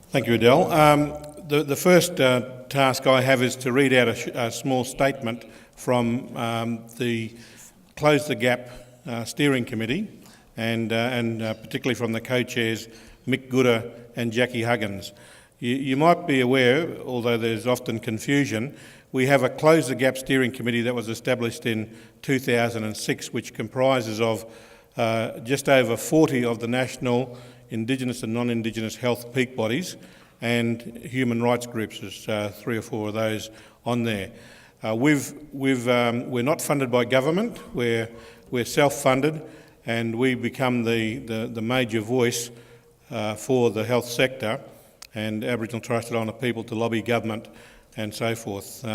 Thank you, Adele. The first task I have is to read out a small statement from the Close the Gap Steering Committee and particularly from the co-chairs Mick Gooder and Jackie Huggins. You might be aware, although there's often confusion, we have a Close the Gap Steering Committee that was established in 2006, which comprises of just over 40 of the national Indigenous and non-Indigenous health peak bodies and human rights groups. There's 3 or 4 of those on there. We're not funded by government, we're self-funded, and we become the major voice for the health sector and Aboriginal and Torres Strait Islander people to lobby government and so forth.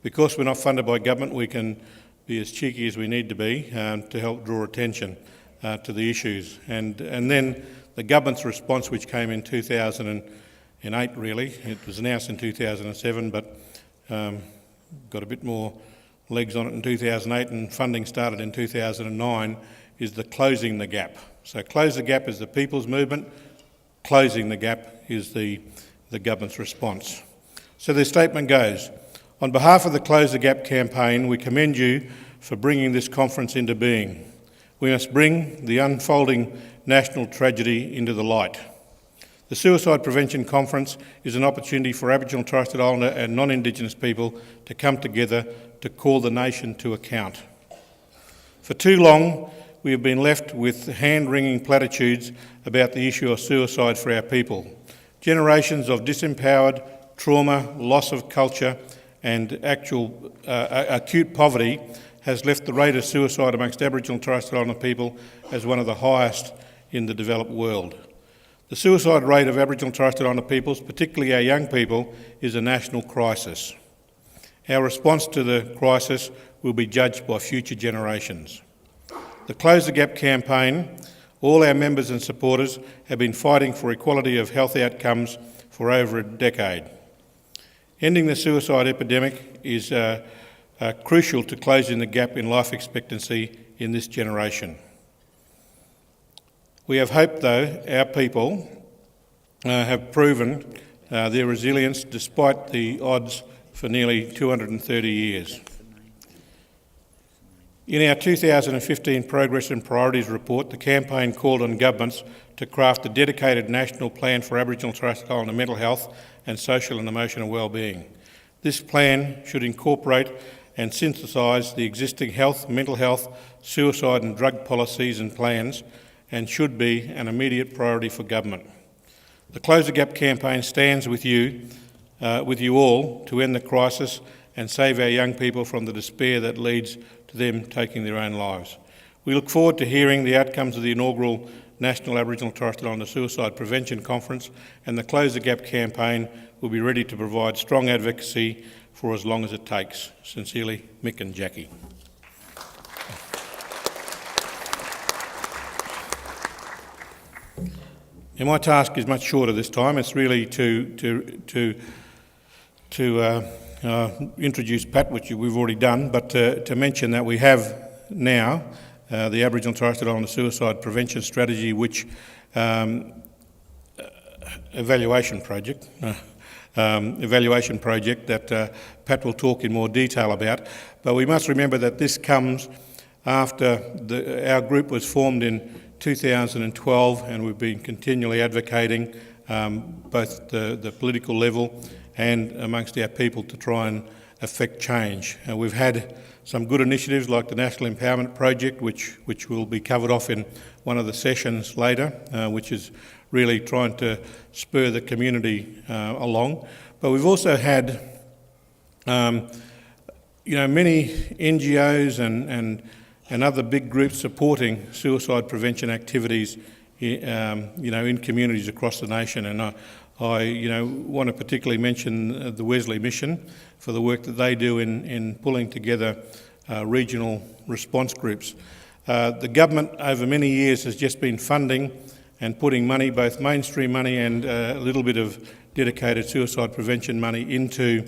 Because we're not funded by government, we can be as cheeky as we need to be to help draw attention to the issues. And then the government's response, which came in 2008 really, it was announced in 2007, but got a bit more legs on it in 2008 and funding started in 2009, is the Closing the Gap. So Close the Gap is the people's movement, Closing the Gap is the government's response. So the statement goes, on behalf of the Close the Gap campaign, we commend you for bringing this conference into being. We must bring the unfolding national tragedy into the light. The Suicide Prevention Conference is an opportunity for Aboriginal and Torres Strait Islander and non-Indigenous people to come together to call the nation to account. For too long, we have been left with hand-wringing platitudes about the issue of suicide for our people. Generations of disempowered, trauma, loss of culture and acute poverty has left the rate of suicide amongst Aboriginal and Torres Strait Islander people as one of the highest in the developed world. The suicide rate of Aboriginal and Torres Strait Islander peoples, particularly our young people, is a national crisis. Our response to the crisis will be judged by future generations. The Close the Gap campaign, all our members and supporters have been fighting for equality of health outcomes for over a decade. Ending the suicide epidemic is crucial to closing the gap in life expectancy in this generation. We have hope, though, our people have proven their resilience despite the odds for nearly 230 years. In our 2015 Progress and Priorities report, the campaign called on governments to craft a dedicated national plan for Aboriginal and Torres Strait Islander mental health and social and emotional wellbeing. This plan should incorporate and synthesise the existing health, mental health, suicide and drug policies and plans, and should be an immediate priority for government. The Close the Gap campaign stands with you all to end the crisis and save our young people from the despair that leads to them taking their own lives. We look forward to hearing the outcomes of the inaugural National Aboriginal and Torres Strait Islander Suicide Prevention Conference, and the Close the Gap campaign will be ready to provide strong advocacy for as long as it takes. Sincerely, Mick and Jackie. And my task is much shorter this time. It's really to introduce Pat, which we've already done, but to mention that we have now the Aboriginal and Torres Strait Islander Suicide Prevention Strategy, which evaluation project that Pat will talk in more detail about. But we must remember that this comes after our group was formed in 2012, and we've been continually advocating both the political level and amongst our people to try and affect change. We've had some good initiatives like the National Empowerment Project, which will be covered off in one of the sessions later, which is really trying to spur the community along. But we've also had many NGOs and other big groups supporting suicide prevention activities in communities across the nation. And I want to particularly mention the Wesley Mission for the work that they do in pulling together regional response groups. The government over many years has just been funding and putting money, both mainstream money and a little bit of dedicated suicide prevention money into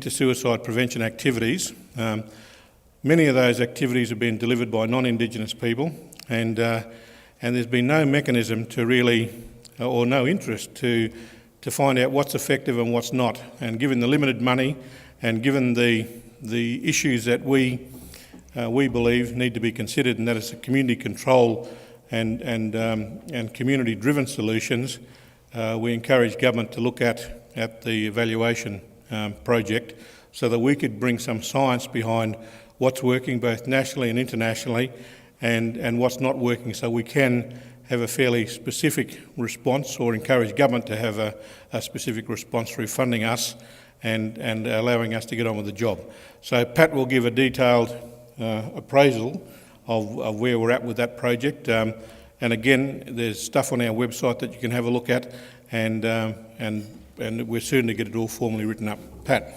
suicide prevention activities. Many of those activities have been delivered by non-Indigenous people, and there's been no mechanism to really, or no interest to to find out what's effective and what's not. And given the limited money and given the issues that we believe need to be considered, and that is the community control and community-driven solutions, we encourage government to look at the evaluation project so that we could bring some science behind what's working both nationally and internationally and what's not working, so we can have a fairly specific response, or encourage government to have a specific response through funding us and allowing us to get on with the job. So Pat will give a detailed appraisal of where we're at with that project. And again, there's stuff on our website that you can have a look at, and we're soon to get it all formally written up. Pat.